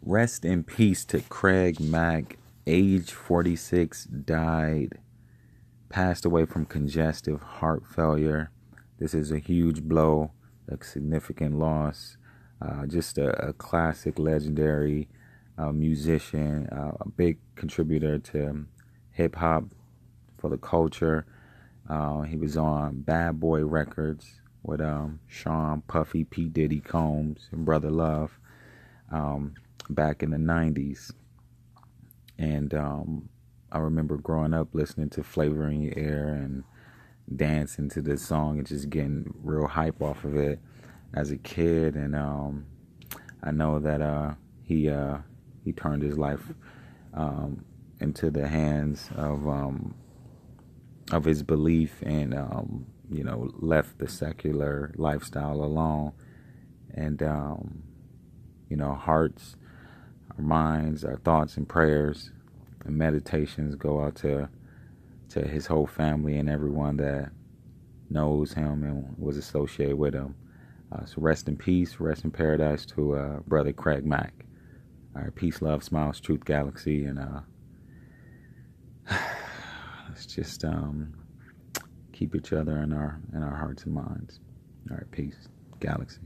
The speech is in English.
Rest in peace to Craig Mack, age 46, died, passed away from congestive heart failure. This is a huge blow, a significant loss. Just a classic, legendary musician, a big contributor to hip hop for the culture. He was on Bad Boy Records with Sean, Puffy, P. Diddy, Combs, and Brother Love back in the 90s. And I remember growing up listening to Flava In Ya Ear and dancing to this song and just getting real hype off of it as a kid. And I know that he turned his life into the hands of his belief, and left the secular lifestyle alone. And hearts, our minds, our thoughts and prayers and meditations go out to his whole family and everyone that knows him and was associated with him. So rest in peace, rest in paradise to brother Craig Mack. All right, peace, love, smiles, truth, galaxy, and let's just keep each other in our hearts and minds. All right, peace, galaxy.